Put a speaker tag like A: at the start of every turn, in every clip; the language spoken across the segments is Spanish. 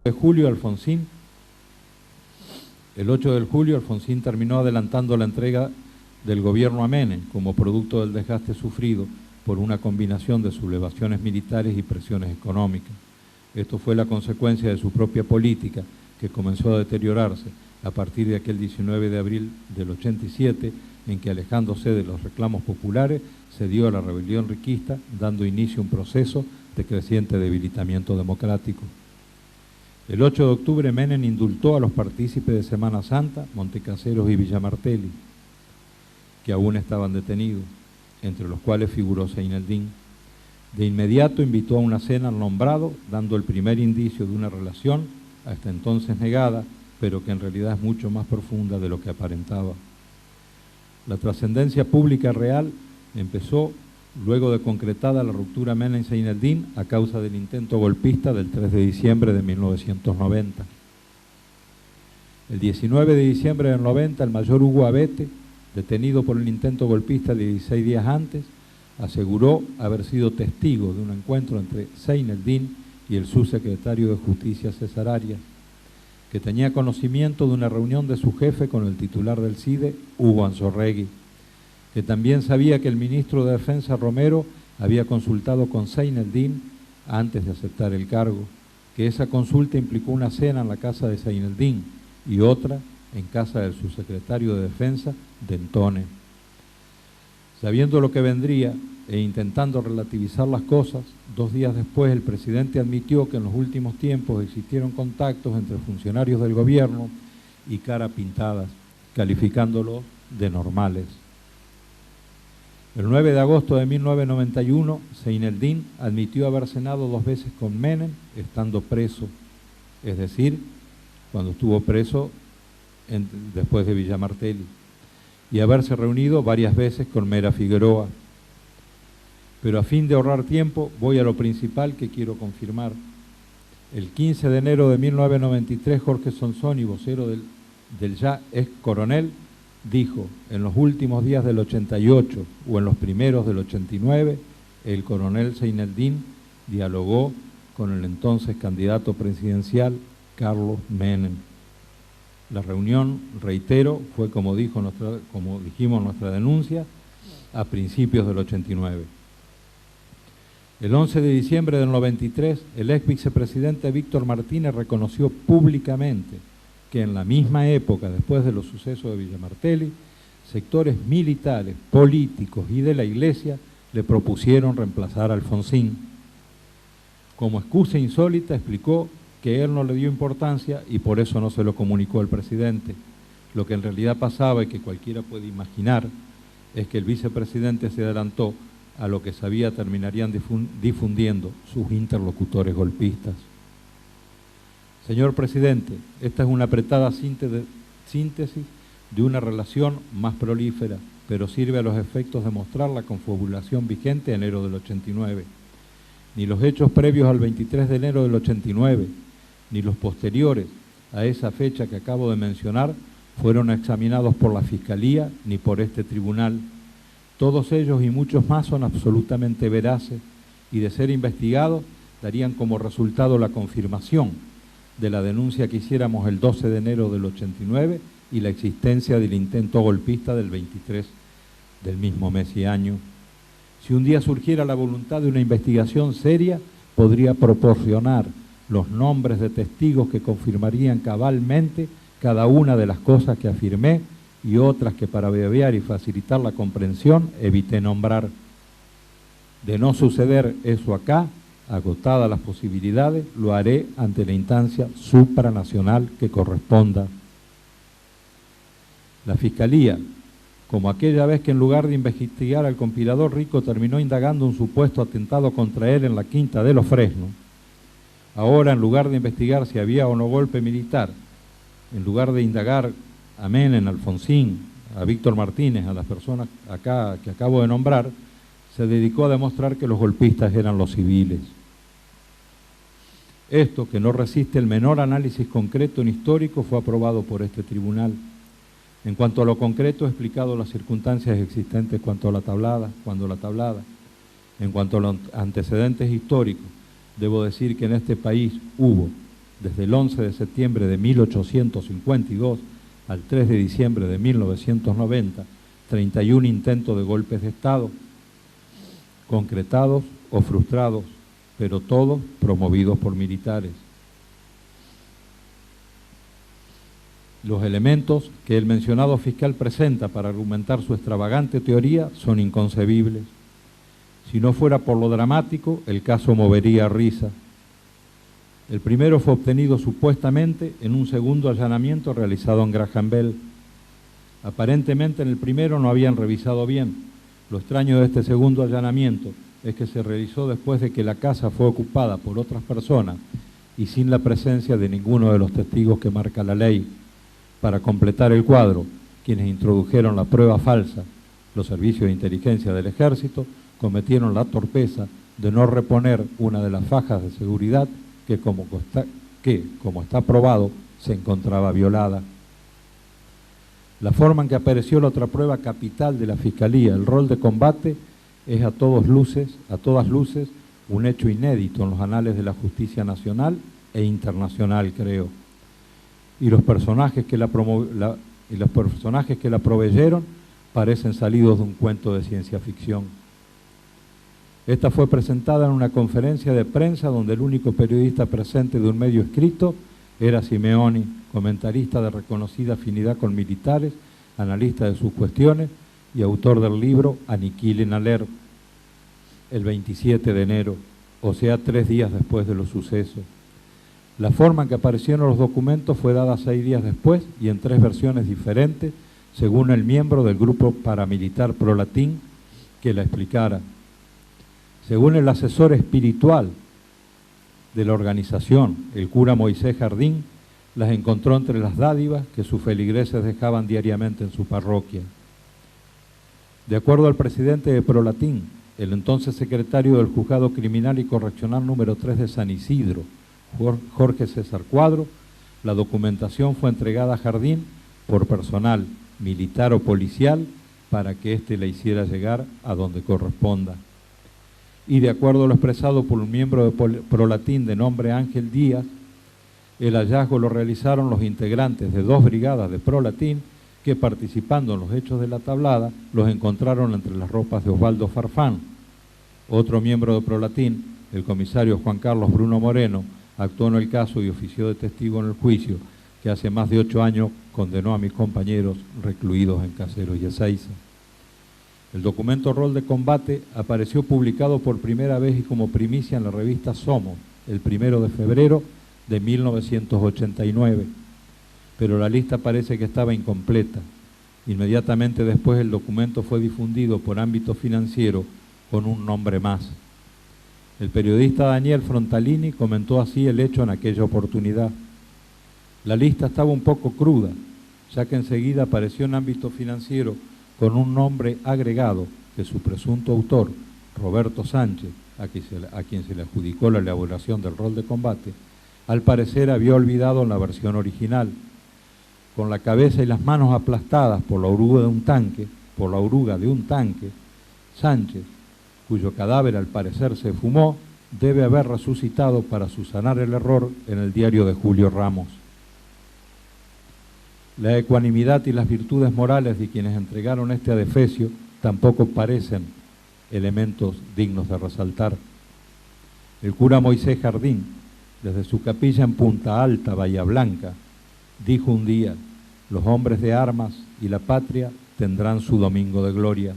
A: de julio, Alfonsín. El 8 de julio, Alfonsín terminó adelantando la entrega del gobierno a Menem como producto del desgaste sufrido por una combinación de sublevaciones militares y presiones económicas. Esto fue la consecuencia de su propia política, que comenzó a deteriorarse a partir de aquel 19 de abril del 87, en que, alejándose de los reclamos populares, se dio a la rebelión riquista, dando inicio a un proceso de creciente debilitamiento democrático. El 8 de octubre, Menem indultó a los partícipes de Semana Santa, Montecaseros y Villamartelli, que aún estaban detenidos, entre los cuales figuró Seineldin. De inmediato invitó a una cena al nombrado, dando el primer indicio de una relación, hasta entonces negada, pero que en realidad es mucho más profunda de lo que aparentaba. La trascendencia pública real empezó luego de concretada la ruptura Menem-Seineldin a causa del intento golpista del 3 de diciembre de 1990. El 19 de diciembre del 90, el mayor Hugo Abete, detenido por el intento golpista 16 días antes, aseguró haber sido testigo de un encuentro entre Seineldin y el subsecretario de Justicia César Arias, que tenía conocimiento de una reunión de su jefe con el titular del CIDE, Hugo Anzorregui, que también sabía que el ministro de Defensa Romero había consultado con Seineldin antes de aceptar el cargo, que esa consulta implicó una cena en la casa de Seineldin y otra en casa del subsecretario de Defensa, Dentone. Sabiendo lo que vendría e intentando relativizar las cosas, 2 días después el presidente admitió que en los últimos tiempos existieron contactos entre funcionarios del gobierno y cara pintadas, calificándolos de normales. El 9 de agosto de 1991, Seineldin admitió haber cenado 2 veces con Menem, estando preso, es decir, cuando estuvo preso después de Villamartelli, y haberse reunido varias veces con Mera Figueroa. Pero a fin de ahorrar tiempo, voy a lo principal que quiero confirmar. El 15 de enero de 1993, Jorge Sonsoni, vocero del ya ex coronel, dijo: en los últimos días del 88 o en los primeros del 89, el coronel Seineldin dialogó con el entonces candidato presidencial Carlos Menem. La reunión, reitero, fue como dijimos en nuestra denuncia, a principios del 89. El 11 de diciembre del 93, el ex vicepresidente Víctor Martínez reconoció públicamente que en la misma época, después de los sucesos de Villamartelli, sectores militares, políticos y de la Iglesia le propusieron reemplazar a Alfonsín. Como excusa insólita explicó que él no le dio importancia y por eso no se lo comunicó al presidente. Lo que en realidad pasaba y que cualquiera puede imaginar es que el vicepresidente se adelantó a lo que sabía terminarían difundiendo sus interlocutores golpistas. Señor presidente, esta es una apretada síntesis de una relación más prolífera, pero sirve a los efectos de mostrar la confabulación vigente en enero del 89. Ni los hechos previos al 23 de enero del 89, ni los posteriores a esa fecha que acabo de mencionar, fueron examinados por la Fiscalía ni por este tribunal. Todos ellos y muchos más son absolutamente veraces y, de ser investigados, darían como resultado la confirmación de la denuncia que hiciéramos el 12 de enero del 89 y la existencia del intento golpista del 23 del mismo mes y año. Si un día surgiera la voluntad de una investigación seria, podría proporcionar los nombres de testigos que confirmarían cabalmente cada una de las cosas que afirmé y otras que, para abreviar y facilitar la comprensión, evité nombrar. De no suceder eso acá, agotadas las posibilidades, lo haré ante la instancia supranacional que corresponda. La Fiscalía, como aquella vez que en lugar de investigar al compilador Rico terminó indagando un supuesto atentado contra él en la Quinta de los Fresnos, ahora, en lugar de investigar si había o no golpe militar, en lugar de indagar a Menem, a Alfonsín, a Víctor Martínez, a las personas acá que acabo de nombrar, se dedicó a demostrar que los golpistas eran los civiles. Esto, que no resiste el menor análisis concreto ni histórico, fue aprobado por este tribunal. En cuanto a lo concreto, he explicado las circunstancias existentes cuando la tablada. En cuanto a los antecedentes históricos, debo decir que en este país hubo desde el 11 de septiembre de 1852 al 3 de diciembre de 1990, 31 intentos de golpes de Estado, concretados o frustrados, pero todos promovidos por militares. Los elementos que el mencionado fiscal presenta para argumentar su extravagante teoría son inconcebibles. Si no fuera por lo dramático, el caso movería a risa. El primero fue obtenido supuestamente en un segundo allanamiento realizado en Graham Bell. Aparentemente en el primero no habían revisado bien. Lo extraño de este segundo allanamiento es que se realizó después de que la casa fue ocupada por otras personas y sin la presencia de ninguno de los testigos que marca la ley. Para completar el cuadro, quienes introdujeron la prueba falsa, los servicios de inteligencia del Ejército, cometieron la torpeza de no reponer una de las fajas de seguridad que, como está probado, se encontraba violada. La forma en que apareció la otra prueba capital de la Fiscalía, el rol de combate, es a todas luces, un hecho inédito en los anales de la justicia nacional e internacional, creo. Y los personajes que la proveyeron parecen salidos de un cuento de ciencia ficción. Esta fue presentada en una conferencia de prensa donde el único periodista presente de un medio escrito era Simeoni, comentarista de reconocida afinidad con militares, analista de sus cuestiones y autor del libro Aniquilen a Lerdo, el 27 de enero, o sea, 3 días después de los sucesos. La forma en que aparecieron los documentos fue dada 6 días después y en 3 versiones diferentes, según el miembro del grupo paramilitar Prolatín que la explicara. Según el asesor espiritual de la organización, el cura Moisés Jardín, las encontró entre las dádivas que sus feligreses dejaban diariamente en su parroquia. De acuerdo al presidente de Prolatín, el entonces secretario del Juzgado Criminal y Correccional número 3 de San Isidro, Jorge César Cuadro, la documentación fue entregada a Jardín por personal militar o policial para que éste la hiciera llegar a donde corresponda. Y de acuerdo a lo expresado por un miembro de Prolatín de nombre Ángel Díaz, el hallazgo lo realizaron los integrantes de 2 brigadas de Prolatín que, participando en los hechos de la tablada, los encontraron entre las ropas de Osvaldo Farfán. Otro miembro de Prolatín, el comisario Juan Carlos Bruno Moreno, actuó en el caso y ofició de testigo en el juicio que hace más de 8 años condenó a mis compañeros recluidos en Caseros y Ezeiza. El documento Rol de Combate apareció publicado por primera vez y como primicia en la revista Somos, el 1 de febrero de 1989, pero la lista parece que estaba incompleta. Inmediatamente después el documento fue difundido por Ámbito Financiero con un nombre más. El periodista Daniel Frontalini comentó así el hecho en aquella oportunidad. La lista estaba un poco cruda, ya que enseguida apareció en Ámbito Financiero con un nombre agregado que su presunto autor, Roberto Sánchez, a quien se le adjudicó la elaboración del rol de combate, al parecer había olvidado en la versión original. Con la cabeza y las manos aplastadas por la oruga de un tanque, Sánchez, cuyo cadáver al parecer se fumó, debe haber resucitado para subsanar el error en el diario de Julio Ramos. La ecuanimidad y las virtudes morales de quienes entregaron este adefesio tampoco parecen elementos dignos de resaltar. El cura Moisés Jardín, desde su capilla en Punta Alta, Bahía Blanca, dijo un día: los hombres de armas y la patria tendrán su domingo de gloria.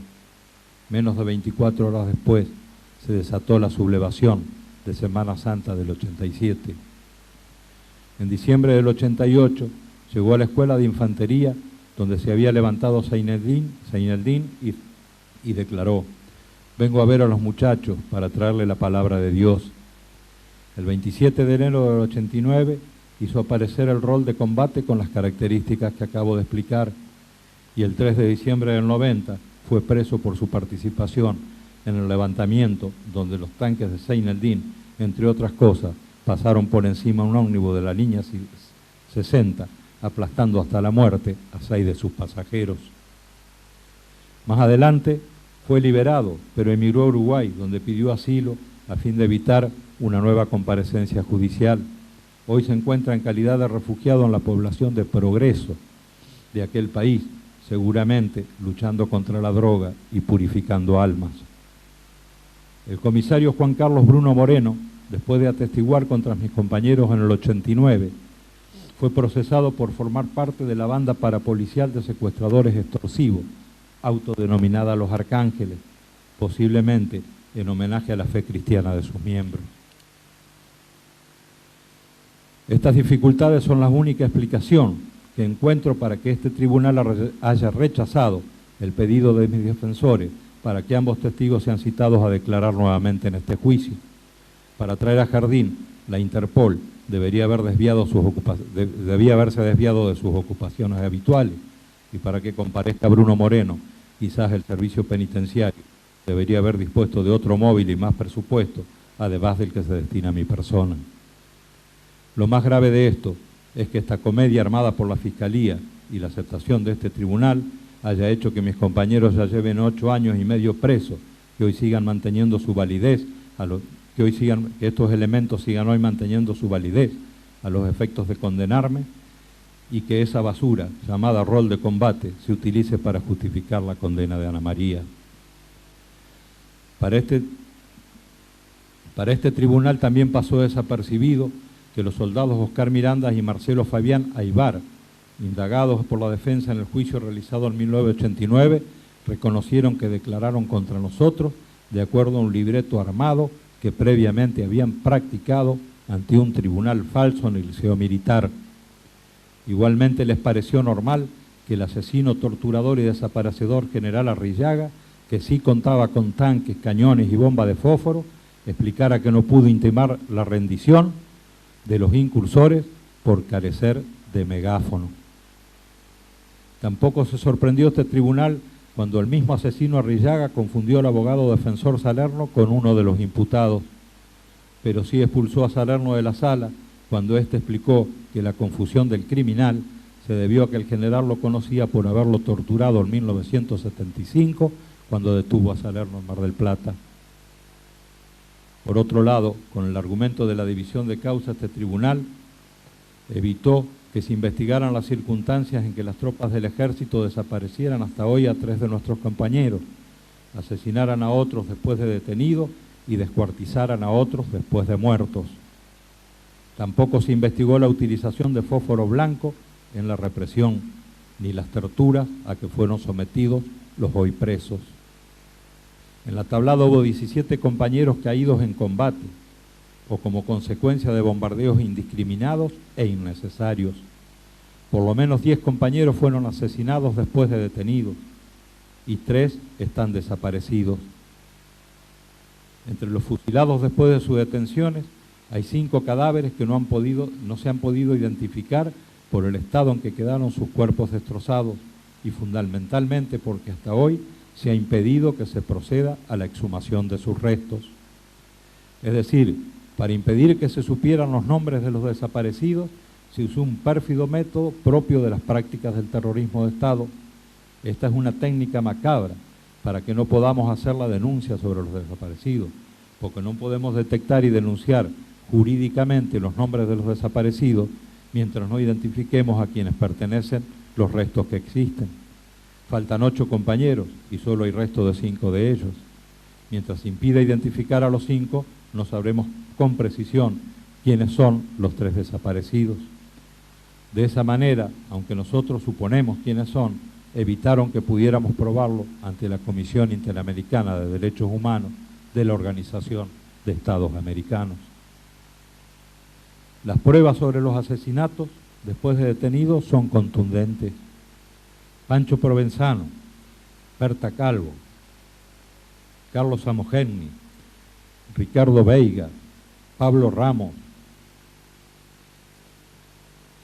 A: Menos de 24 horas después se desató la sublevación de Semana Santa del 87. En diciembre del 88 llegó a la escuela de infantería donde se había levantado Zaineldin y declaró: vengo a ver a los muchachos para traerle la palabra de Dios. El 27 de enero del 89 hizo aparecer el rol de combate con las características que acabo de explicar, y el 3 de diciembre del 90 fue preso por su participación en el levantamiento donde los tanques de Zaineldin, entre otras cosas, pasaron por encima un ómnibus de la línea 60, aplastando hasta la muerte a 6 de sus pasajeros. Más adelante fue liberado, pero emigró a Uruguay, donde pidió asilo a fin de evitar una nueva comparecencia judicial. hoy se encuentra en calidad de refugiado en la población de Progreso de aquel país, seguramente luchando contra la droga y purificando almas. El comisario Juan Carlos Bruno Moreno, después de atestiguar contra mis compañeros en el 89, fue procesado por formar parte de la banda parapolicial de secuestradores extorsivos, autodenominada Los Arcángeles, posiblemente en homenaje a la fe cristiana de sus miembros. Estas dificultades son la única explicación que encuentro para que este tribunal haya rechazado el pedido de mis defensores para que ambos testigos sean citados a declarar nuevamente en este juicio. Para traer a Jardín, la Interpol debía haberse desviado de sus ocupaciones habituales, y para que comparezca Bruno Moreno, quizás el servicio penitenciario debería haber dispuesto de otro móvil y más presupuesto, además del que se destina a mi persona. Lo más grave de esto es que esta comedia armada por la Fiscalía y la aceptación de este tribunal haya hecho que mis compañeros ya lleven 8 años y medio presos, que hoy sigan manteniendo su validez, que estos elementos sigan hoy manteniendo su validez a los efectos de condenarme, y que esa basura llamada rol de combate se utilice para justificar la condena de Ana María. Para este tribunal también pasó desapercibido que los soldados Oscar Miranda y Marcelo Fabián Aybar, indagados por la defensa en el juicio realizado en 1989, reconocieron que declararon contra nosotros de acuerdo a un libreto armado que previamente habían practicado ante un tribunal falso en el Liceo Militar. Igualmente les pareció normal que el asesino, torturador y desaparecedor general Arrillaga, que sí contaba con tanques, cañones y bombas de fósforo, explicara que no pudo intimar la rendición de los incursores por carecer de megáfono. Tampoco se sorprendió este tribunal cuando el mismo asesino Arrillaga confundió al abogado defensor Salerno con uno de los imputados, pero sí expulsó a Salerno de la sala cuando éste explicó que la confusión del criminal se debió a que el general lo conocía por haberlo torturado en 1975 cuando detuvo a Salerno en Mar del Plata. Por otro lado, con el argumento de la división de causa, este tribunal evitó que se investigaran las circunstancias en que las tropas del ejército desaparecieran hasta hoy a 3 de nuestros compañeros, asesinaran a otros después de detenidos y descuartizaran a otros después de muertos. Tampoco se investigó la utilización de fósforo blanco en la represión, ni las torturas a que fueron sometidos los hoy presos. En la tablada hubo 17 compañeros caídos en combate o como consecuencia de bombardeos indiscriminados e innecesarios. Por lo menos 10 compañeros fueron asesinados después de detenidos y 3 están desaparecidos. Entre los fusilados después de sus detenciones hay 5 cadáveres que no se han podido identificar por el estado en que quedaron sus cuerpos destrozados y fundamentalmente porque hasta hoy se ha impedido que se proceda a la exhumación de sus restos. Es decir, para impedir que se supieran los nombres de los desaparecidos, se usó un pérfido método propio de las prácticas del terrorismo de Estado. Esta es una técnica macabra para que no podamos hacer la denuncia sobre los desaparecidos, porque no podemos detectar y denunciar jurídicamente los nombres de los desaparecidos mientras no identifiquemos a quienes pertenecen los restos que existen. Faltan 8 compañeros y solo hay resto de 5 de ellos. Mientras se impida identificar a los 5, no sabremos con precisión quiénes son los 3 desaparecidos. De esa manera, aunque nosotros suponemos quiénes son, evitaron que pudiéramos probarlo ante la Comisión Interamericana de Derechos Humanos de la Organización de Estados Americanos. Las pruebas sobre los asesinatos después de detenidos son contundentes. Pancho Provenzano, Berta Calvo, Carlos Samogeni, Ricardo Veiga, Pablo Ramos,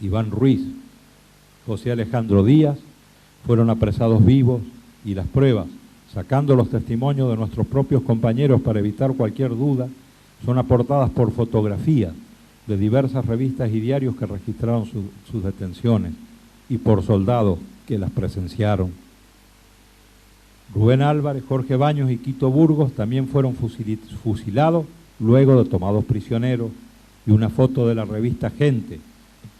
A: Iván Ruiz, José Alejandro Díaz, fueron apresados vivos y las pruebas, sacando los testimonios de nuestros propios compañeros para evitar cualquier duda, son aportadas por fotografías de diversas revistas y diarios que registraron sus detenciones y por soldados que las presenciaron. Rubén Álvarez, Jorge Baños y Quito Burgos también fueron fusilados luego de tomados prisioneros y una foto de la revista Gente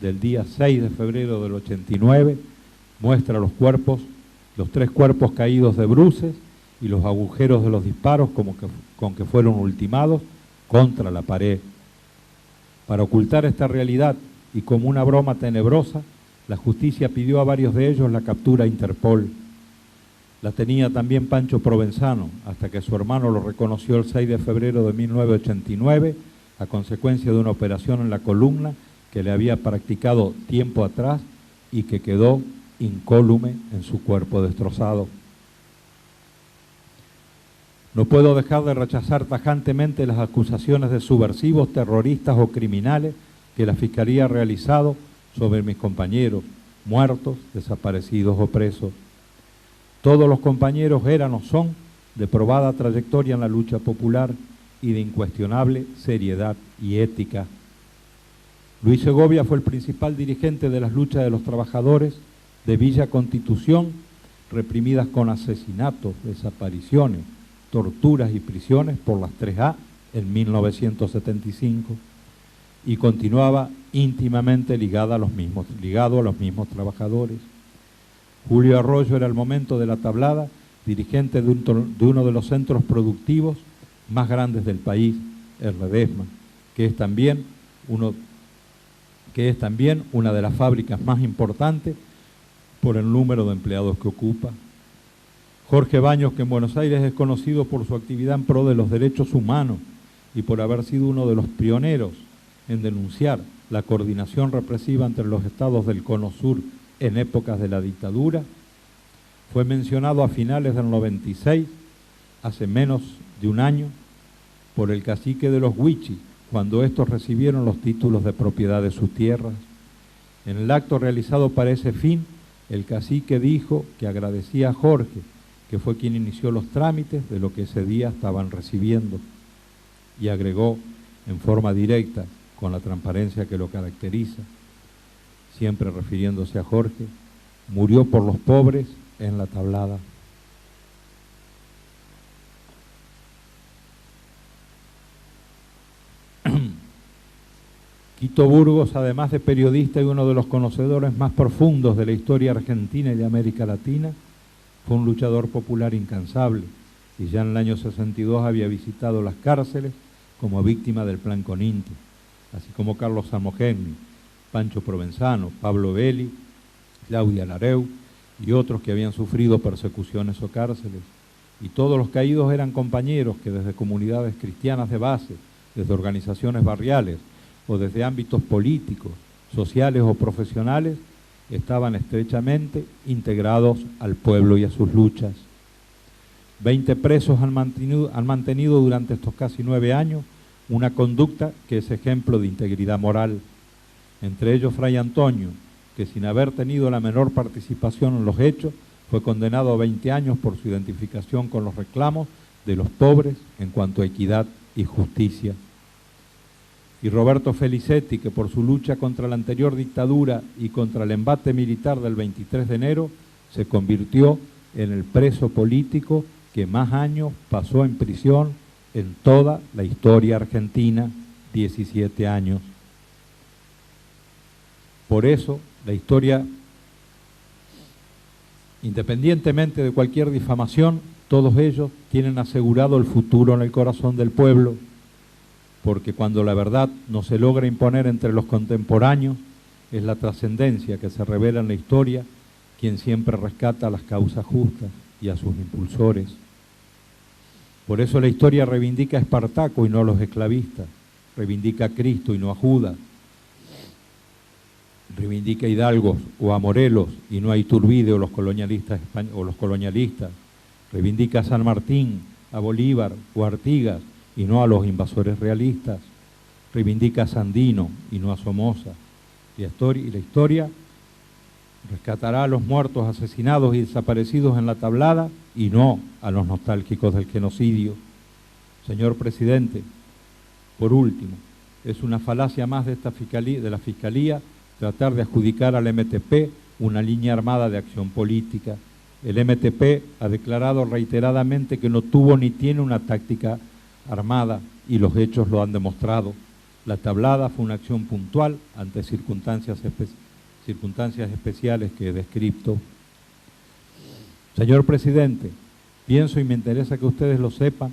A: del día 6 de febrero del 89 muestra los tres cuerpos caídos de bruces y los agujeros de los disparos con que fueron ultimados contra la pared. Para ocultar esta realidad y como una broma tenebrosa, la justicia pidió a varios de ellos la captura a Interpol. La tenía también Pancho Provenzano, hasta que su hermano lo reconoció el 6 de febrero de 1989 a consecuencia de una operación en la columna que le había practicado tiempo atrás y que quedó incólume en su cuerpo destrozado. No puedo dejar de rechazar tajantemente las acusaciones de subversivos, terroristas o criminales que la Fiscalía ha realizado sobre mis compañeros, muertos, desaparecidos o presos. Todos los compañeros eran o son de probada trayectoria en la lucha popular y de incuestionable seriedad y ética. Luis Segovia fue el principal dirigente de las luchas de los trabajadores de Villa Constitución, reprimidas con asesinatos, desapariciones, torturas y prisiones por las 3A en 1975, y continuaba íntimamente ligado a los mismos trabajadores. Julio Arroyo era al momento de la tablada dirigente de uno de los centros productivos más grandes del país, el Ledesma, que es también una de las fábricas más importantes por el número de empleados que ocupa. Jorge Baños, que en Buenos Aires es conocido por su actividad en pro de los derechos humanos y por haber sido uno de los pioneros en denunciar la coordinación represiva entre los estados del Cono Sur en épocas de la dictadura, fue mencionado a finales del 96, hace menos de un año, por el cacique de los Huichis, cuando estos recibieron los títulos de propiedad de sus tierras. En el acto realizado para ese fin, el cacique dijo que agradecía a Jorge, que fue quien inició los trámites de lo que ese día estaban recibiendo, y agregó en forma directa, con la transparencia que lo caracteriza, siempre refiriéndose a Jorge, murió por los pobres en la tablada. Quito Burgos, además de periodista y uno de los conocedores más profundos de la historia argentina y de América Latina, fue un luchador popular incansable y ya en el año 62 había visitado las cárceles como víctima del Plan Coninti, así como Carlos Samogeni, Pancho Provenzano, Pablo Belli, Claudia Lareu y otros que habían sufrido persecuciones o cárceles. Y todos los caídos eran compañeros que desde comunidades cristianas de base, desde organizaciones barriales o desde ámbitos políticos, sociales o profesionales, estaban estrechamente integrados al pueblo y a sus luchas. 20 presos han mantenido durante estos casi 9 años una conducta que es ejemplo de integridad moral. Entre ellos Fray Antonio, que sin haber tenido la menor participación en los hechos, fue condenado a 20 años por su identificación con los reclamos de los pobres en cuanto a equidad y justicia. Y Roberto Felicetti, que por su lucha contra la anterior dictadura y contra el embate militar del 23 de enero, se convirtió en el preso político que más años pasó en prisión en toda la historia argentina, 17 años. Por eso, la historia, independientemente de cualquier difamación, todos ellos tienen asegurado el futuro en el corazón del pueblo, porque cuando la verdad no se logra imponer entre los contemporáneos, es la trascendencia que se revela en la historia quien siempre rescata las causas justas y a sus impulsores. Por eso la historia reivindica a Espartaco y no a los esclavistas, reivindica a Cristo y no a Judas, reivindica a Hidalgos o a Morelos y no a Iturbide o los colonialistas, reivindica a San Martín, a Bolívar o a Artigas y no a los invasores realistas, reivindica a Sandino y no a Somoza. Y la historia rescatará a los muertos, asesinados y desaparecidos en la tablada y no a los nostálgicos del genocidio. Señor presidente, por último, es una falacia más de la Fiscalía tratar de adjudicar al MTP una línea armada de acción política. El MTP ha declarado reiteradamente que no tuvo ni tiene una táctica armada y los hechos lo han demostrado. La tablada fue una acción puntual ante circunstancias especiales que he descrito. Señor presidente, pienso y me interesa que ustedes lo sepan,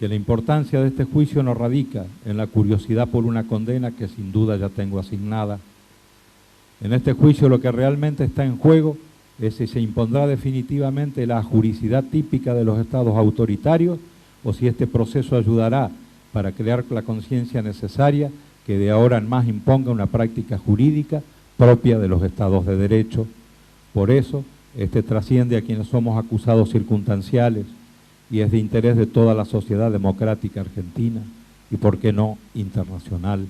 A: que la importancia de este juicio no radica en la curiosidad por una condena que sin duda ya tengo asignada. En este juicio lo que realmente está en juego es si se impondrá definitivamente la juricidad típica de los estados autoritarios o si este proceso ayudará para crear la conciencia necesaria que de ahora en más imponga una práctica jurídica propia de los estados de derecho. Por eso, este trasciende a quienes somos acusados circunstanciales y es de interés de toda la sociedad democrática argentina y, por qué no, internacional.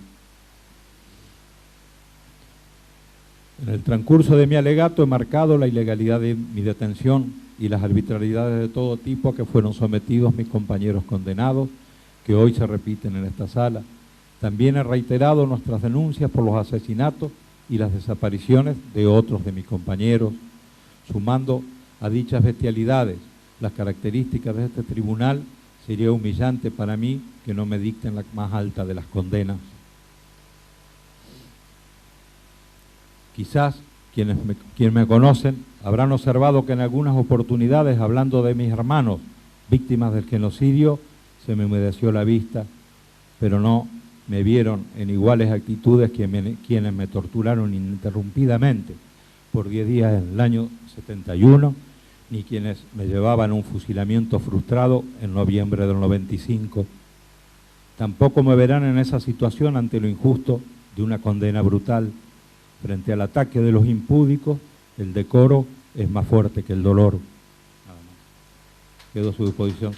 A: En el transcurso de mi alegato he marcado la ilegalidad de mi detención y las arbitrariedades de todo tipo a que fueron sometidos mis compañeros condenados, que hoy se repiten en esta sala. También he reiterado nuestras denuncias por los asesinatos y las desapariciones de otros de mis compañeros, sumando a dichas bestialidades las características de este tribunal. Sería humillante para mí que no me dicten la más alta de las condenas. Quizás quienes me conocen habrán observado que en algunas oportunidades, hablando de mis hermanos víctimas del genocidio, se me humedeció la vista, pero no me vieron en iguales actitudes quienes me torturaron ininterrumpidamente por 10 días en el año 71, ni quienes me llevaban a un fusilamiento frustrado en noviembre del 95. Tampoco me verán en esa situación ante lo injusto de una condena brutal. Frente al ataque de los impúdicos, el decoro es más fuerte que el dolor. Nada más. Quedo a su disposición.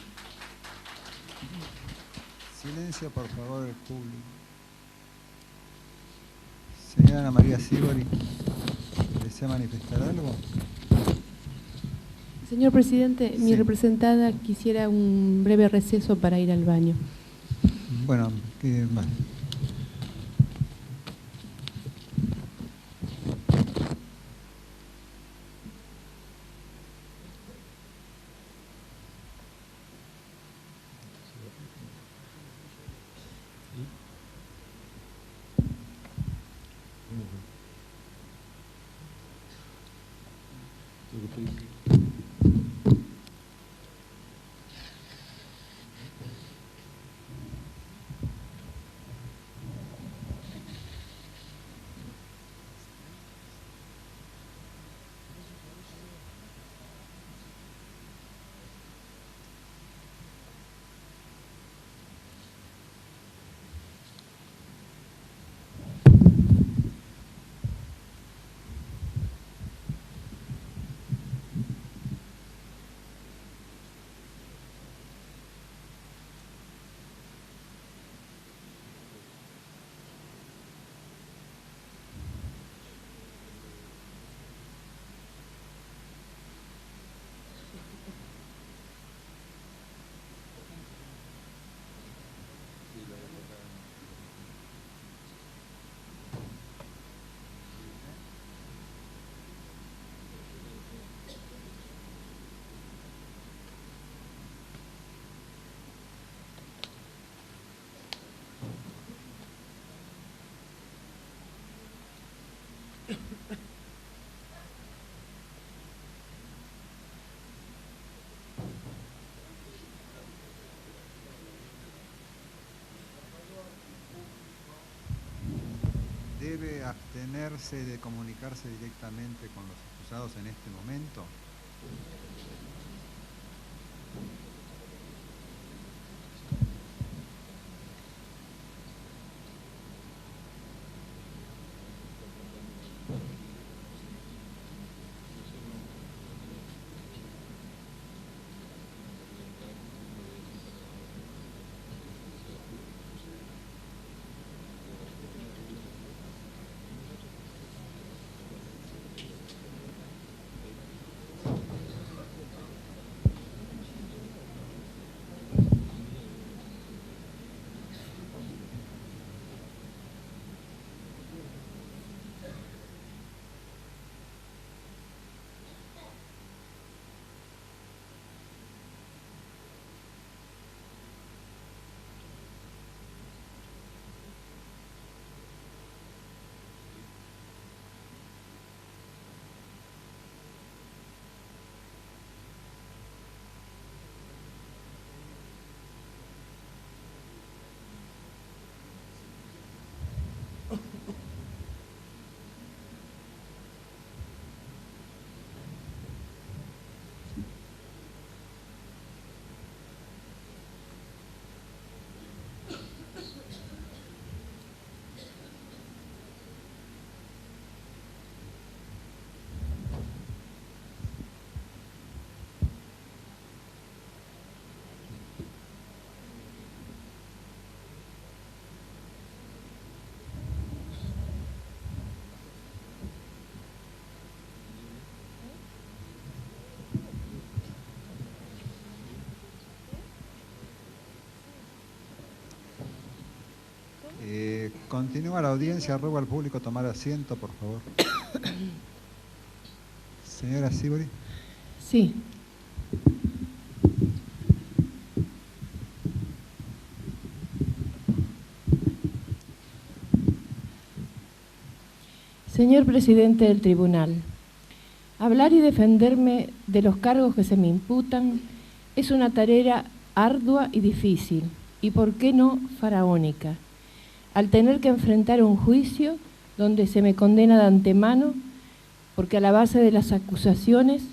B: Silencio, por favor, del público. Señora Ana María Sibori, ¿desea manifestar algo?
C: Señor presidente,
B: Sí.
C: Mi representada quisiera un breve receso para ir al baño.
B: Bueno, ¿qué más? ¿Debe abstenerse de comunicarse directamente con los acusados en este momento? Continúa la audiencia, ruego al público tomar asiento, por favor. Señora Sibori.
C: Sí. Señor presidente del tribunal, hablar y defenderme de los cargos que se me imputan es una tarea ardua y difícil, y por qué no faraónica, al tener que enfrentar un juicio donde se me condena de antemano, porque a la base de las acusaciones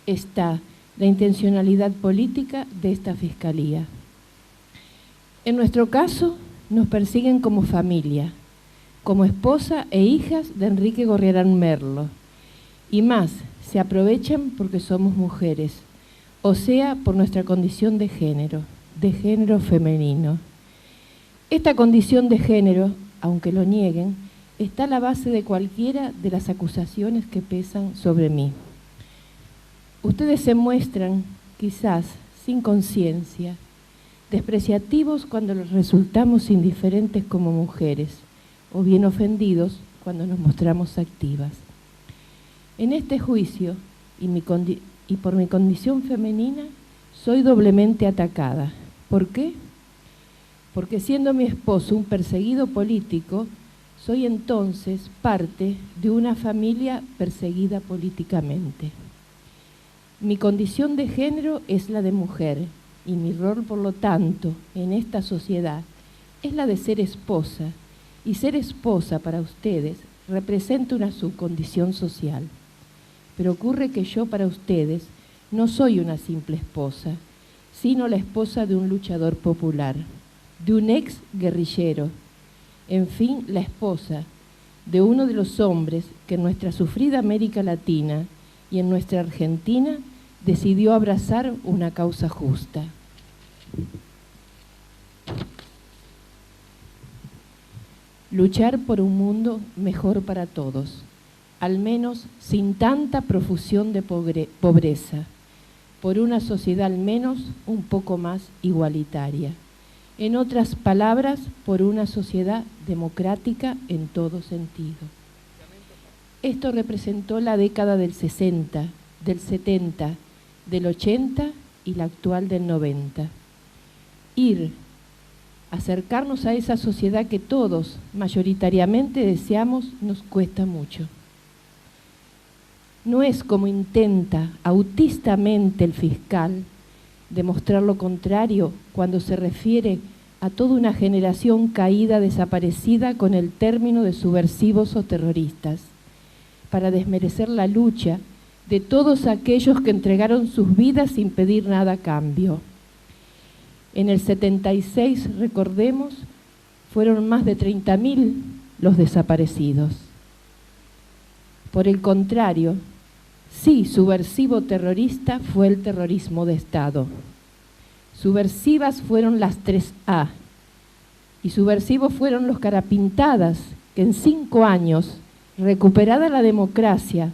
C: está la intencionalidad política de esta Fiscalía. En nuestro caso, nos persiguen como familia, como esposa e hijas de Enrique Gorriarán Merlo, y más, se aprovechan porque somos mujeres, o sea, por nuestra condición de género femenino. Esta condición de género, aunque lo nieguen, está a la base de cualquiera de las acusaciones que pesan sobre mí. Ustedes se muestran, quizás, sin conciencia, despreciativos cuando les resultamos indiferentes como mujeres, o bien ofendidos cuando nos mostramos activas. En este juicio, y por mi condición femenina, soy doblemente atacada. ¿Por qué? Porque siendo mi esposo un perseguido político, soy entonces parte de una familia perseguida políticamente. Mi condición de género es la de mujer, y mi rol, por lo tanto, en esta sociedad es la de ser esposa, y ser esposa para ustedes representa una subcondición social. Pero ocurre que yo para ustedes no soy una simple esposa, sino la esposa de un luchador popular, de un ex guerrillero, en fin, la esposa de uno de los hombres que en nuestra sufrida América Latina y en nuestra Argentina decidió abrazar una causa justa. Luchar por un mundo mejor para todos, al menos sin tanta profusión de pobreza, por una sociedad al menos un poco más igualitaria. En otras palabras, por una sociedad democrática en todo sentido. Esto representó la década del 60, del 70, del 80 y la actual del 90. Acercarnos a esa sociedad que todos mayoritariamente deseamos nos cuesta mucho. No es como intenta autistamente el fiscal demostrar lo contrario cuando se refiere a toda una generación caída, desaparecida con el término de subversivos o terroristas, para desmerecer la lucha de todos aquellos que entregaron sus vidas sin pedir nada a cambio. En el 76, recordemos, fueron más de 30.000 los desaparecidos. Por el contrario, sí, subversivo terrorista fue el terrorismo de Estado. Subversivas fueron las 3A y subversivos fueron los carapintadas que en 5 años, recuperada la democracia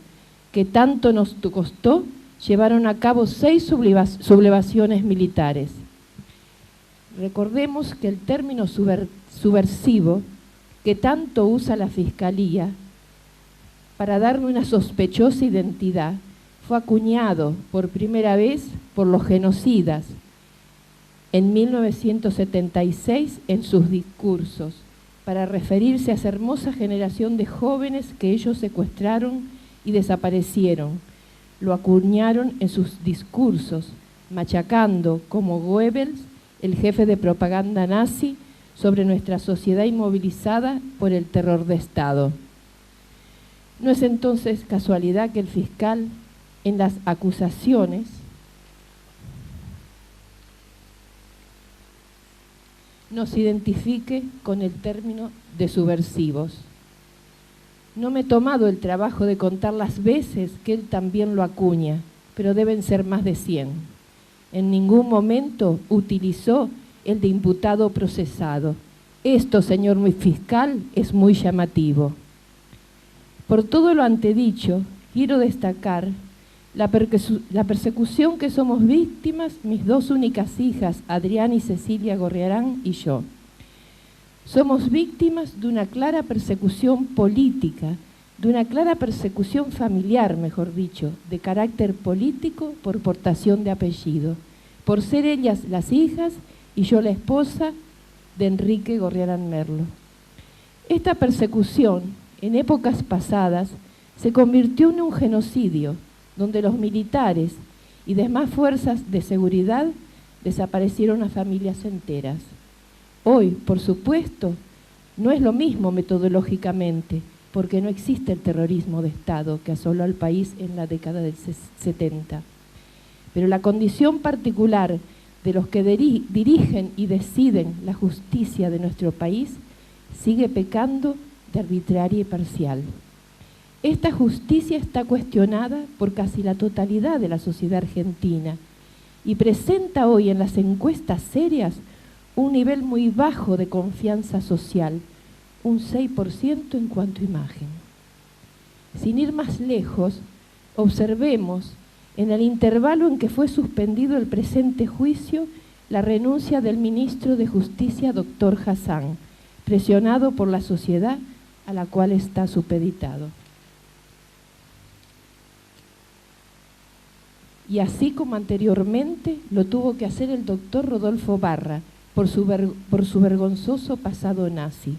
C: que tanto nos costó, llevaron a cabo 6 sublevaciones militares. Recordemos que el término subversivo que tanto usa la Fiscalía para darme una sospechosa identidad fue acuñado por primera vez por los genocidas en 1976 en sus discursos para referirse a esa hermosa generación de jóvenes que ellos secuestraron y desaparecieron. Lo acuñaron en sus discursos, machacando como Goebbels, el jefe de propaganda nazi, sobre nuestra sociedad inmovilizada por el terror de Estado. No es entonces casualidad que el fiscal, en las acusaciones, nos identifique con el término de subversivos. No me he tomado el trabajo de contar las veces que él también lo acuña, pero deben ser más de 100. En ningún momento utilizó el de imputado procesado. Esto, señor fiscal, es muy llamativo. Por todo lo antedicho, quiero destacar la persecución que somos víctimas mis 2 únicas hijas, Adriana y Cecilia Gorriarán, y yo. Somos víctimas de una clara persecución política, de una clara persecución familiar, mejor dicho, de carácter político por portación de apellido, por ser ellas las hijas y yo la esposa de Enrique Gorriarán Merlo. Esta persecución, en épocas pasadas, se convirtió en un genocidio, donde los militares y demás fuerzas de seguridad desaparecieron a familias enteras. Hoy, por supuesto, no es lo mismo metodológicamente, porque no existe el terrorismo de Estado que asoló al país en la década del 70. Pero la condición particular de los que dirigen y deciden la justicia de nuestro país sigue pecando de arbitraria y parcial. Esta justicia está cuestionada por casi la totalidad de la sociedad argentina y presenta hoy en las encuestas serias un nivel muy bajo de confianza social, un 6% en cuanto a imagen. Sin ir más lejos, observemos en el intervalo en que fue suspendido el presente juicio la renuncia del ministro de Justicia, doctor Hassan, presionado por la sociedad a la cual está supeditado. Y así como anteriormente lo tuvo que hacer el doctor Rodolfo Barra por su vergonzoso pasado nazi.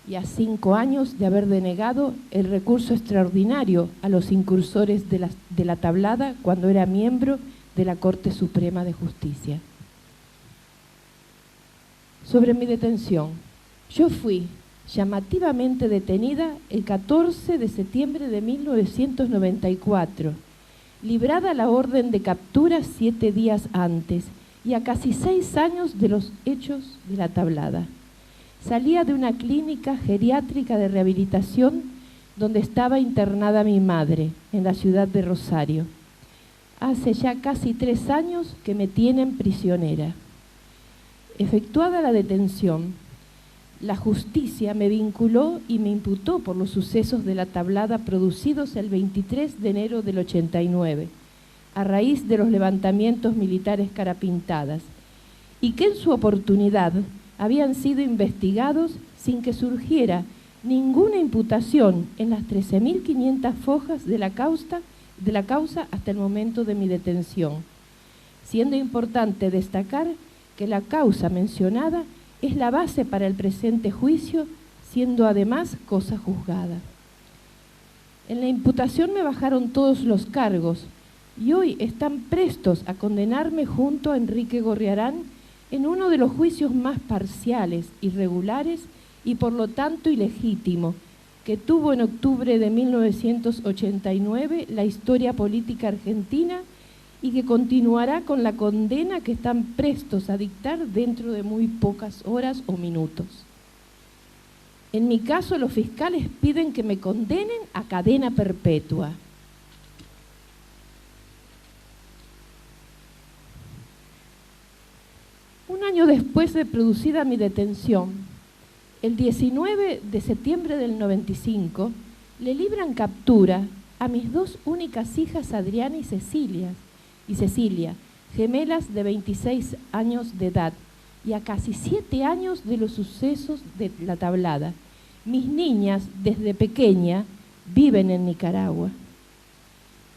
C: Y a 5 años de haber denegado el recurso extraordinario a los incursores de la tablada cuando era miembro de la Corte Suprema de Justicia. Sobre mi detención, yo fui llamativamente detenida el 14 de septiembre de 1994, librada la orden de captura 7 días antes y a casi 6 años de los hechos de la tablada. Salía de una clínica geriátrica de rehabilitación donde estaba internada mi madre, en la ciudad de Rosario. Hace ya casi 3 años que me tienen prisionera. Efectuada la detención, la justicia me vinculó y me imputó por los sucesos de la tablada producidos el 23 de enero del 89, a raíz de los levantamientos militares Carapintadas, y que en su oportunidad habían sido investigados sin que surgiera ninguna imputación en las 13.500 fojas de la causa hasta el momento de mi detención, siendo importante destacar que la causa mencionada es la base para el presente juicio, siendo además cosa juzgada. En la imputación me bajaron todos los cargos y hoy están prestos a condenarme junto a Enrique Gorriarán en uno de los juicios más parciales, irregulares y por lo tanto ilegítimo que tuvo en octubre de 1989 la historia política argentina y que continuará con la condena que están prestos a dictar dentro de muy pocas horas o minutos. En mi caso, los fiscales piden que me condenen a cadena perpetua. Un año después de producida mi detención, el 19 de septiembre del 95, le libran captura a mis 2 únicas hijas, Adriana y Cecilia, gemelas de 26 años de edad y a casi 7 años de los sucesos de la tablada. Mis niñas, desde pequeña, viven en Nicaragua.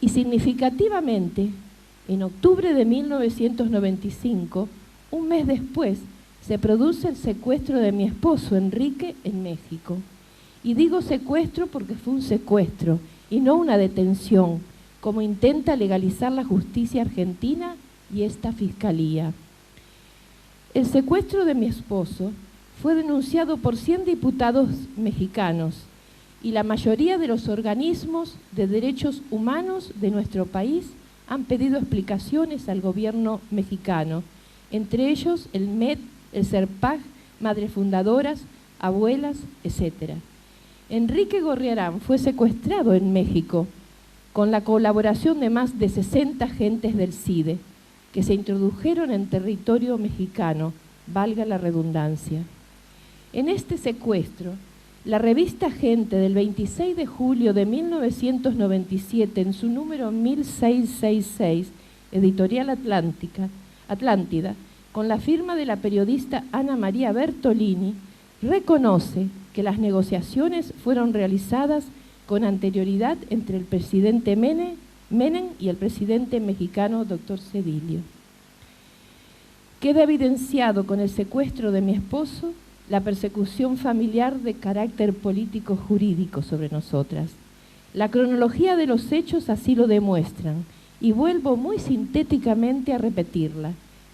C: Y significativamente, en octubre de 1995, un mes después, se produce el secuestro de mi esposo, Enrique, en México. Y digo secuestro porque fue un secuestro y no una detención, como intenta legalizar la justicia argentina y esta fiscalía. El secuestro de mi esposo fue denunciado por 100 diputados mexicanos y la mayoría de los organismos de derechos humanos de nuestro país han pedido explicaciones al gobierno mexicano, entre ellos el MED, el CERPAG, Madres Fundadoras, Abuelas, etc. Enrique Gorriarán fue secuestrado en México con la colaboración de más de 60 agentes del CIDE, que se introdujeron en territorio mexicano, valga la redundancia. En este secuestro, la revista Gente del 26 de julio de 1997, en su número 1666, Editorial Atlántida, con la firma de la periodista Ana María Bertolini, reconoce que las negociaciones fueron realizadas con anterioridad entre el presidente Menem y el presidente mexicano Dr. Zedillo. Queda evidenciado con el secuestro de mi esposo la persecución familiar de carácter político-jurídico sobre nosotras. La cronología de los hechos así lo demuestran, y vuelvo muy sintéticamente a repetirla.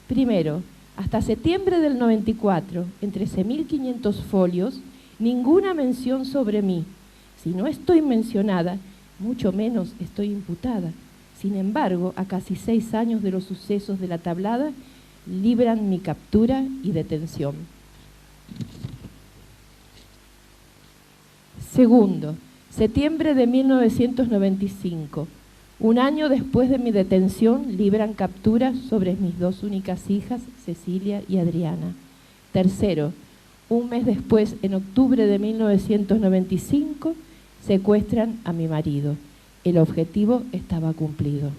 C: Primero, hasta septiembre del 94, en 13.500 folios, ninguna mención sobre mí. Si no estoy mencionada, mucho menos estoy imputada. Sin embargo, a casi 6 años de los sucesos de la tablada, libran mi captura y detención. Segundo, septiembre de 1995. Un año después de mi detención, libran captura sobre mis 2 únicas hijas, Cecilia y Adriana. Tercero, un mes después, en octubre de 1995, secuestran a mi marido. El objetivo estaba cumplido.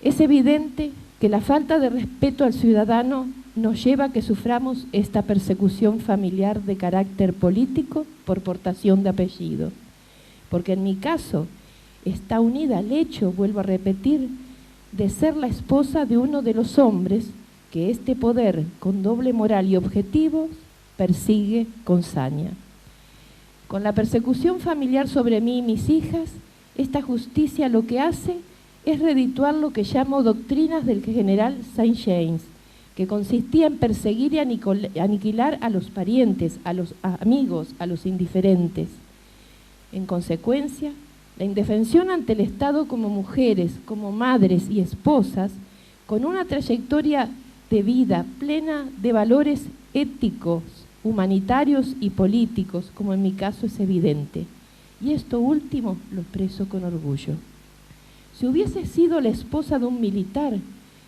C: Es evidente que la falta de respeto al ciudadano nos lleva a que suframos esta persecución familiar de carácter político por portación de apellido. Porque en mi caso está unida al hecho, vuelvo a repetir, de ser la esposa de uno de los hombres que este poder, con doble moral y objetivos, persigue con saña. Con la persecución familiar sobre mí y mis hijas, esta justicia lo que hace es redituar lo que llamo doctrinas del general Saint-James, que consistía en perseguir y aniquilar a los parientes, a los amigos, a los indiferentes. En consecuencia, la indefensión ante el Estado como mujeres, como madres y esposas, con una trayectoria de vida plena de valores éticos, humanitarios y políticos, como en mi caso es evidente. Y esto último lo expreso con orgullo. Si hubiese sido la esposa de un militar,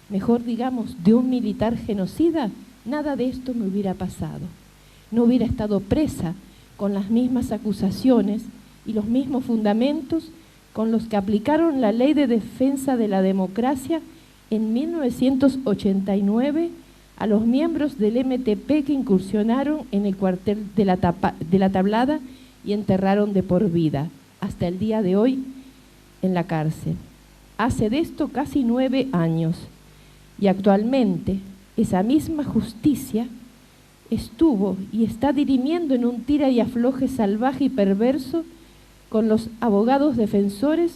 C: mejor digamos, de un militar genocida, nada de esto me hubiera pasado. No hubiera estado presa con las mismas acusaciones y los mismos fundamentos con los que aplicaron la Ley de Defensa de la Democracia en 1989 a los miembros del MTP que incursionaron en el cuartel de la Tablada y enterraron de por vida, hasta el día de hoy, en la cárcel. Hace de esto casi 9 años, y actualmente esa misma justicia estuvo y está dirimiendo en un tira y afloje salvaje y perverso con los abogados defensores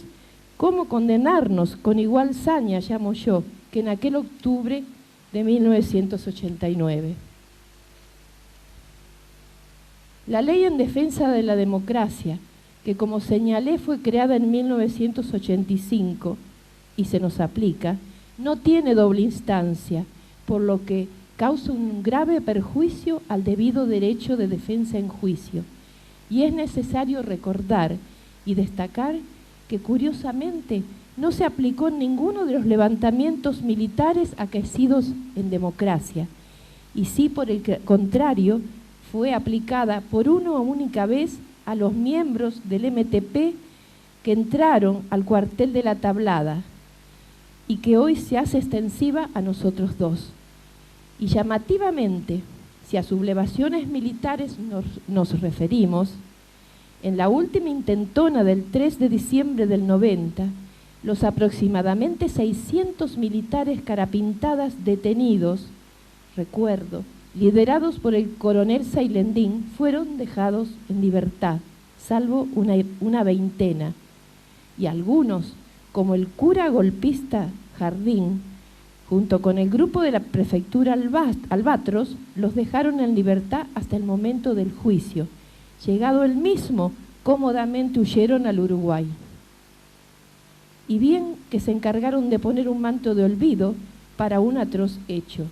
C: cómo condenarnos con igual saña, llamo yo, que en aquel octubre de 1989. La Ley en Defensa de la Democracia, que como señalé fue creada en 1985 y se nos aplica, no tiene doble instancia, por lo que causa un grave perjuicio al debido derecho de defensa en juicio. Y es necesario recordar y destacar que curiosamente no se aplicó en ninguno de los levantamientos militares acaecidos en democracia, y sí, por el contrario, fue aplicada por una única vez a los miembros del MTP que entraron al cuartel de la Tablada y que hoy se hace extensiva a nosotros dos. Y llamativamente, si a sublevaciones militares nos referimos, en la última intentona del 3 de diciembre del 90, los aproximadamente 600 militares carapintadas detenidos, recuerdo, liderados por el coronel Sailendín, fueron dejados en libertad, salvo una veintena, y algunos, como el cura golpista Jardín, junto con el grupo de la prefectura Albatros, los dejaron en libertad hasta el momento del juicio. Llegado el mismo, cómodamente huyeron al Uruguay. Y bien que se encargaron de poner un manto de olvido para un atroz hecho,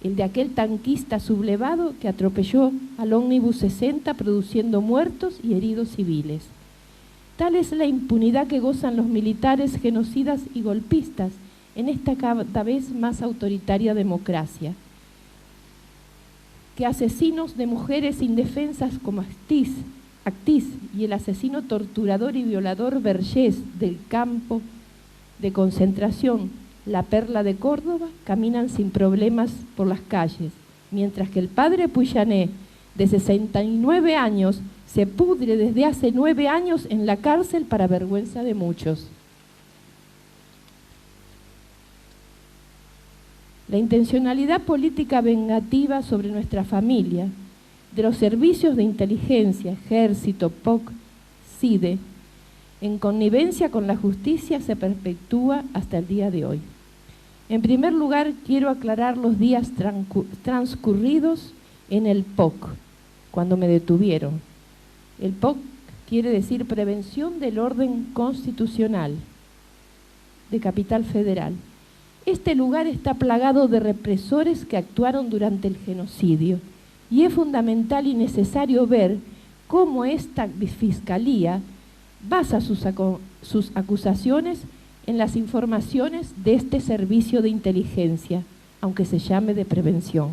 C: el de aquel tanquista sublevado que atropelló al ómnibus 60 produciendo muertos y heridos civiles. Tal es la impunidad que gozan los militares genocidas y golpistas en esta cada vez más autoritaria democracia, que asesinos de mujeres indefensas como Actis y el asesino torturador y violador Vergés del campo de concentración la perla de Córdoba, caminan sin problemas por las calles, mientras que el padre Puyané, de 69 años, se pudre desde hace 9 años en la cárcel para vergüenza de muchos. La intencionalidad política vengativa sobre nuestra familia, de los servicios de inteligencia, Ejército, POC, CIDE, en connivencia con la justicia, se perpetúa hasta el día de hoy. En primer lugar, quiero aclarar los días transcurridos en el POC, cuando me detuvieron. El POC quiere decir Prevención del Orden Constitucional, de Capital Federal. Este lugar está plagado de represores que actuaron durante el genocidio y es fundamental y necesario ver cómo esta fiscalía basa sus acusaciones en las informaciones de este servicio de inteligencia, aunque se llame de prevención.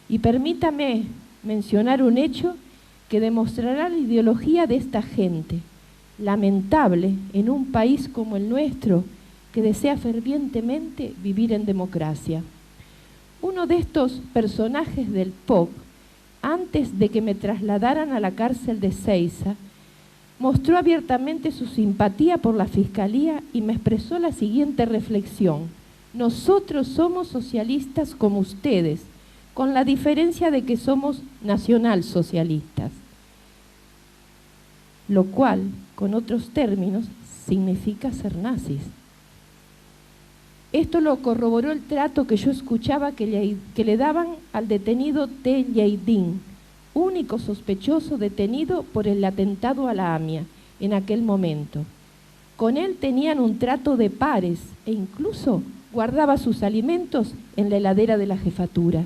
C: Y permítame mencionar un hecho que demostrará la ideología de esta gente, lamentable en un país como el nuestro, que desea fervientemente vivir en democracia. Uno de estos personajes del POC, antes de que me trasladaran a la cárcel de Seiza, mostró abiertamente su simpatía por la Fiscalía y me expresó la siguiente reflexión: nosotros somos socialistas como ustedes, con la diferencia de que somos nacionalsocialistas, lo cual, con otros términos, significa ser nazis. Esto lo corroboró el trato que yo escuchaba que le daban al detenido T. Lleidín, único sospechoso detenido por el atentado a la AMIA en aquel momento. Con él tenían un trato de pares e incluso guardaba sus alimentos en la heladera de la jefatura.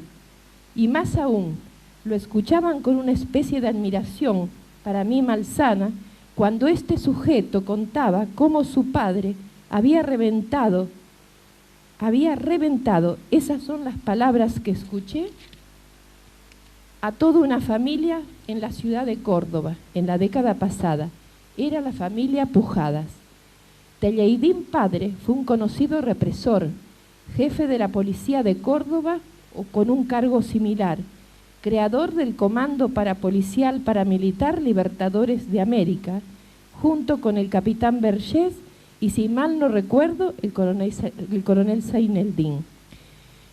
C: Y más aún, lo escuchaban con una especie de admiración, para mí malsana, cuando este sujeto contaba cómo su padre había reventado, esas son las palabras que escuché, a toda una familia en la ciudad de Córdoba, en la década pasada. Era la familia Pujadas. Telleidín padre fue un conocido represor, jefe de la policía de Córdoba o con un cargo similar, creador del Comando Parapolicial Paramilitar Libertadores de América, junto con el capitán Vergés y, si mal no recuerdo, el coronel Zaineldín.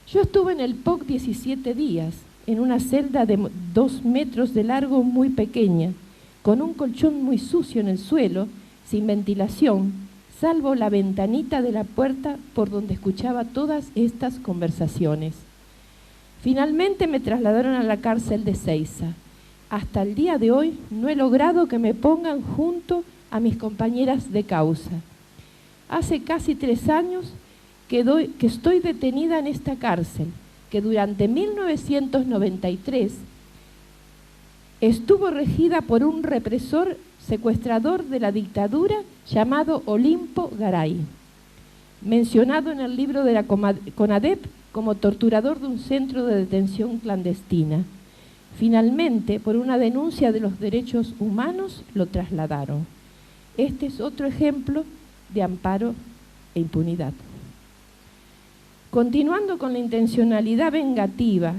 C: Yo estuve en el POC 17 días, en una celda de 2 metros de largo muy pequeña, con un colchón muy sucio en el suelo, sin ventilación, salvo la ventanita de la puerta por donde escuchaba todas estas conversaciones. Finalmente me trasladaron a la cárcel de Seiza. Hasta el día de hoy no he logrado que me pongan junto a mis compañeras de causa. Hace casi 3 años que estoy detenida en esta cárcel, que durante 1993 estuvo regida por un represor secuestrador de la dictadura llamado Olimpo Garay, mencionado en el libro de la CONADEP como torturador de un centro de detención clandestina. Finalmente, por una denuncia de los derechos humanos, lo trasladaron. Este es otro ejemplo de amparo e impunidad. Continuando con la intencionalidad vengativa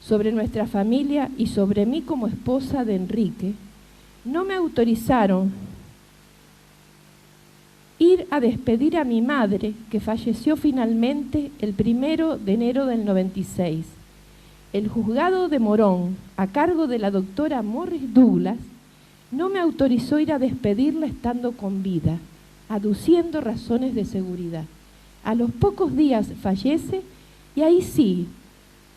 C: sobre nuestra familia y sobre mí como esposa de Enrique, no me autorizaron ir a despedir a mi madre, que falleció finalmente el 1 de enero del 96. El juzgado de Morón, a cargo de la doctora Morris Douglas, no me autorizó ir a despedirla estando con vida, aduciendo razones de seguridad. A los pocos días fallece y ahí sí,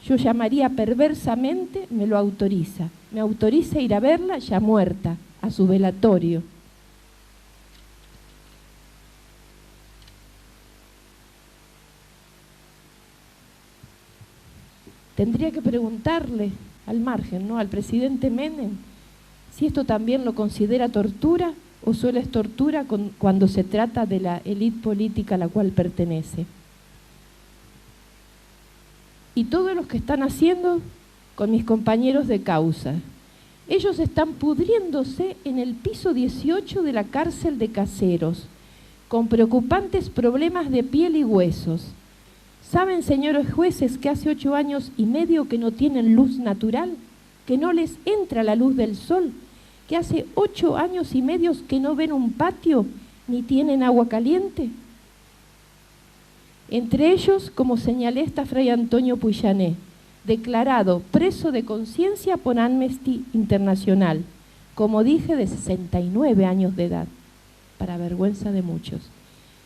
C: yo llamaría perversamente, me lo autoriza. Me autoriza ir a verla ya muerta, a su velatorio. Tendría que preguntarle al margen, ¿no?, al presidente Menem, si esto también lo considera tortura o solo es tortura cuando se trata de la élite política a la cual pertenece. Y todos los que están haciendo con mis compañeros de causa. Ellos están pudriéndose en el piso 18 de la cárcel de Caseros, con preocupantes problemas de piel y huesos. ¿Saben, señores jueces, que hace 8 años y medio que no tienen luz natural? Que no les entra la luz del sol, que hace 8 años y medio que no ven un patio ni tienen agua caliente. Entre ellos, como señalé, está Fray Antonio Puillané, declarado preso de conciencia por Amnesty Internacional, como dije, de 69 años de edad, para vergüenza de muchos.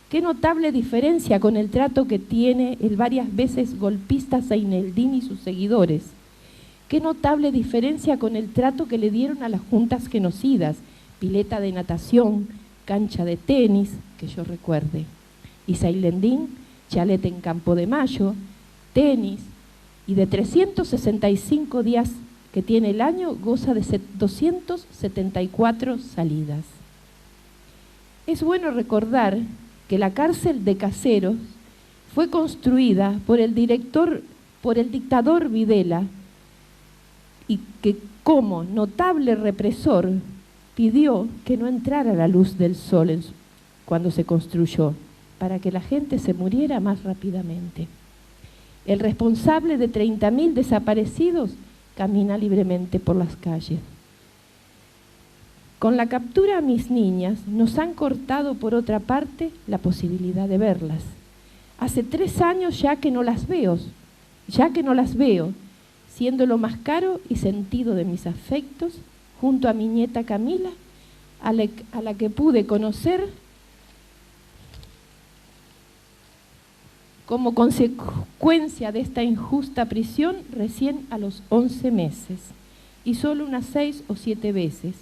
C: Qué notable diferencia con el trato que tiene el varias veces golpista Zaineldin y sus seguidores. Qué notable diferencia con el trato que le dieron a las juntas genocidas, pileta de natación, cancha de tenis, que yo recuerde. Y Zaineldin, chalet en Campo de Mayo, tenis, y de 365 días que tiene el año, goza de 274 salidas. Es bueno recordar que la cárcel de Caseros fue construida por el dictador Videla, y que como notable represor pidió que no entrara la luz del sol cuando se construyó, para que la gente se muriera más rápidamente. El responsable de 30.000 desaparecidos camina libremente por las calles. Con la captura a mis niñas nos han cortado, por otra parte, la posibilidad de verlas. Hace 3 años ya que no las veo, siendo lo más caro y sentido de mis afectos, junto a mi nieta Camila, a la que pude conocer como consecuencia de esta injusta prisión recién a los 11 meses, y solo unas 6 o 7 veces.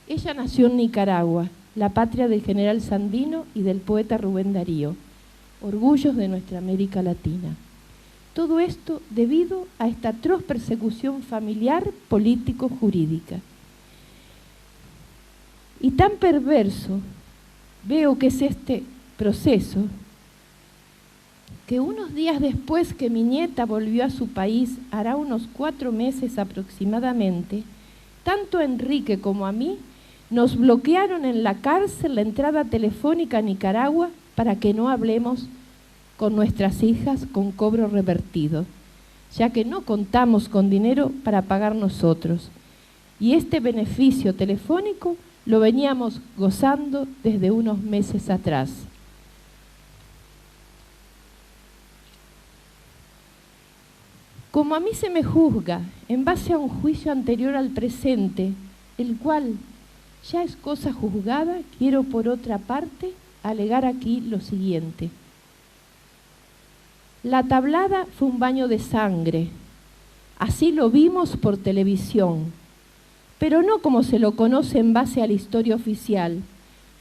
C: Ella nació en Nicaragua, la patria del general Sandino y del poeta Rubén Darío, orgullos de nuestra América Latina. Todo esto debido a esta atroz persecución familiar, político-jurídica. Y tan perverso veo que es este proceso, que unos días después que mi nieta volvió a su país, hará unos 4 meses aproximadamente, tanto a Enrique como a mí, nos bloquearon en la cárcel la entrada telefónica a Nicaragua para que no hablemos con nuestras hijas con cobro revertido, ya que no contamos con dinero para pagar nosotros. Y este beneficio telefónico lo veníamos gozando desde unos meses atrás. Como a mí se me juzga en base a un juicio anterior al presente, el cual ya es cosa juzgada, quiero por otra parte alegar aquí lo siguiente. La tablada fue un baño de sangre, así lo vimos por televisión, pero no como se lo conoce en base a la historia oficial.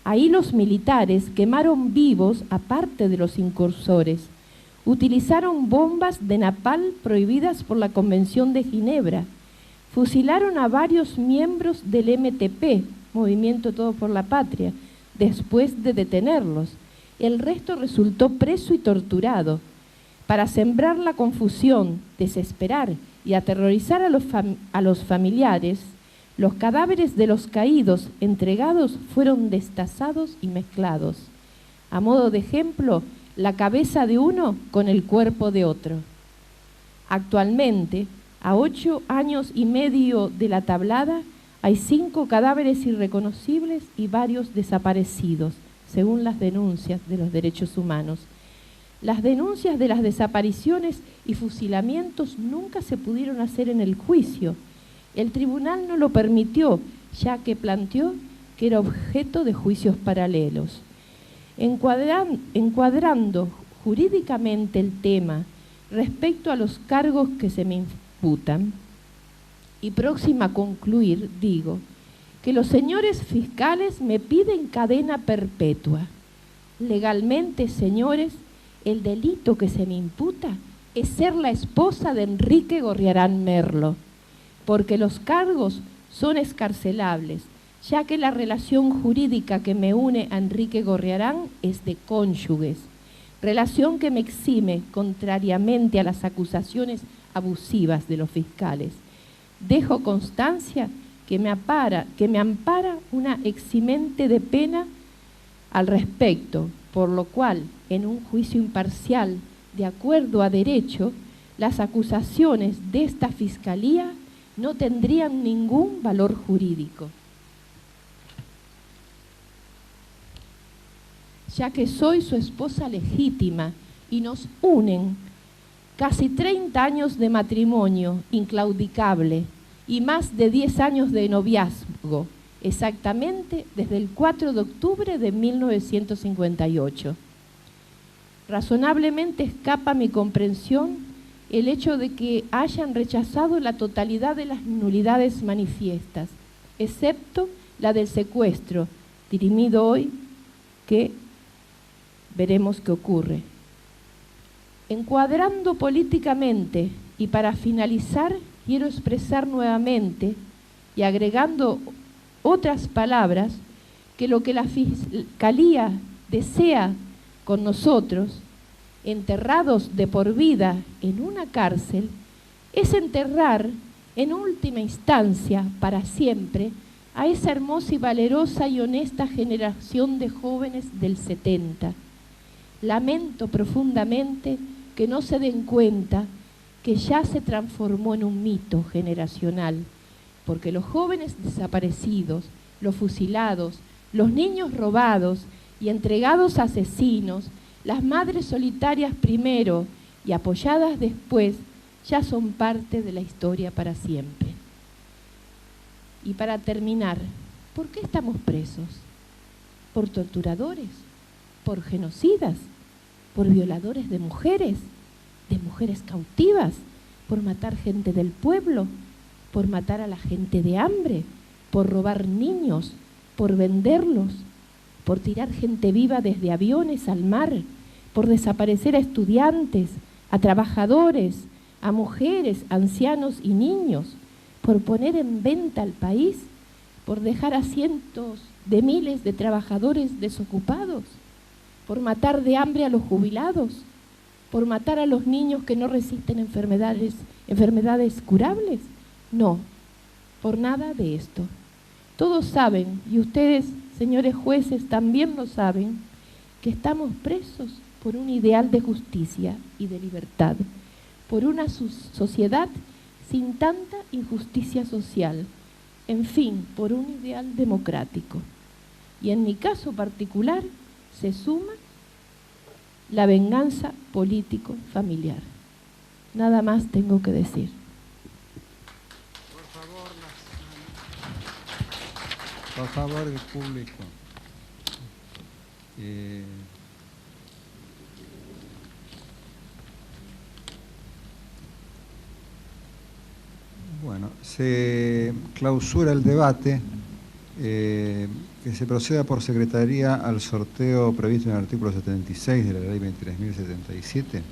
C: Ahí los militares quemaron vivos, aparte de los incursores, utilizaron bombas de napalm prohibidas por la Convención de Ginebra, fusilaron a varios miembros del MTP, Movimiento Todo por la Patria, después de detenerlos. El resto resultó preso y torturado. Para sembrar la confusión, desesperar y aterrorizar a los familiares, los cadáveres de los caídos entregados fueron destazados y mezclados. A modo de ejemplo, la cabeza de uno con el cuerpo de otro. Actualmente, a 8 años y medio de la tablada, hay 5 cadáveres irreconocibles y varios desaparecidos, según las denuncias de los derechos humanos. Las denuncias de las desapariciones y fusilamientos nunca se pudieron hacer en el juicio. El tribunal no lo permitió, ya que planteó que era objeto de juicios paralelos. Encuadrando jurídicamente el tema respecto a los cargos que se me imputan, y próxima a concluir, digo que los señores fiscales me piden cadena perpetua. Legalmente, señores, el delito que se me imputa es ser la esposa de Enrique Gorriarán Merlo, porque los cargos son excarcelables, ya que la relación jurídica que me une a Enrique Gorriarán es de cónyuges, relación que me exime contrariamente a las acusaciones abusivas de los fiscales. Dejo constancia que me ampara una eximente de pena al respecto, por lo cual, en un juicio imparcial, de acuerdo a derecho, las acusaciones de esta Fiscalía no tendrían ningún valor jurídico, ya que soy su esposa legítima y nos unen casi 30 años de matrimonio inclaudicable y más de 10 años de noviazgo, exactamente desde el 4 de octubre de 1958. Razonablemente escapa a mi comprensión el hecho de que hayan rechazado la totalidad de las nulidades manifiestas, excepto la del secuestro, dirimido hoy, que veremos qué ocurre. Encuadrando políticamente y para finalizar, quiero expresar nuevamente y agregando otras palabras que lo que la Fiscalía desea con nosotros, enterrados de por vida en una cárcel, es enterrar en última instancia, para siempre, a esa hermosa y valerosa y honesta generación de jóvenes del 70. Lamento profundamente que no se den cuenta que ya se transformó en un mito generacional, porque los jóvenes desaparecidos, los fusilados, los niños robados y entregados a asesinos, las madres solitarias primero y apoyadas después, ya son parte de la historia para siempre. Y para terminar, ¿por qué estamos presos? ¿Por torturadores? ¿Por genocidas? ¿Por violadores de mujeres cautivas? ¿Por matar gente del pueblo? ¿Por matar a la gente de hambre? ¿Por robar niños? ¿Por venderlos? ¿Por tirar gente viva desde aviones al mar? ¿Por desaparecer a estudiantes, a trabajadores, a mujeres, ancianos y niños? ¿Por poner en venta al país? ¿Por dejar a cientos de miles de trabajadores desocupados? ¿Por matar de hambre a los jubilados? ¿Por matar a los niños que no resisten enfermedades curables? No, por nada de esto. Todos saben, y ustedes, señores jueces, también lo saben, que estamos presos por un ideal de justicia y de libertad, por una sociedad sin tanta injusticia social, en fin, por un ideal democrático. Y en mi caso particular se suma la venganza político-familiar. Nada más tengo que decir.
B: Por favor, el público. Bueno, se clausura el debate. Que se proceda por secretaría al sorteo previsto en el artículo 76 de la ley 23.077.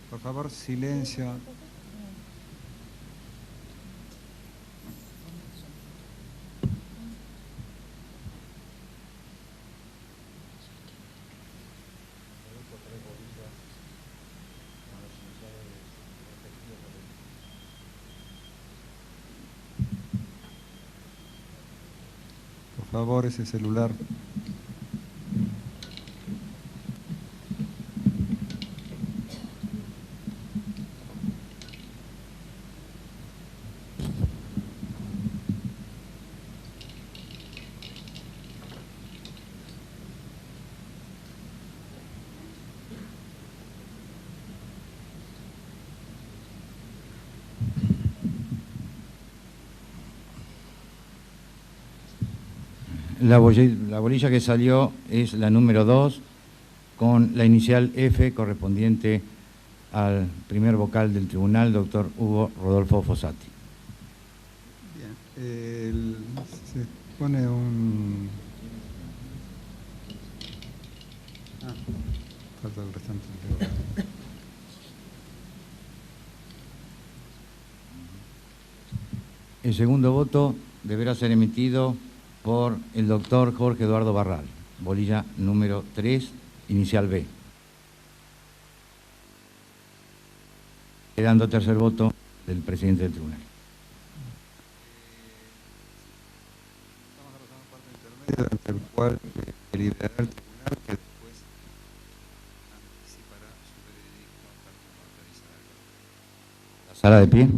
B: Por favor, silencio. favor, ese celular.
D: La bolilla que salió es la número 2, con la inicial F correspondiente al primer vocal del tribunal, doctor Hugo Rodolfo Fossati.
B: Bien, se pone un... falta el restante del voto.
D: El segundo voto deberá ser emitido por el doctor Jorge Eduardo Barral, bolilla número 3, inicial B. Quedando tercer voto del presidente del tribunal.
B: Estamos arrollando parte intermedia durante el cual deliberará el tribunal, que después anticipará su veredicto tal como autorizará el orden.
D: La sala de pie.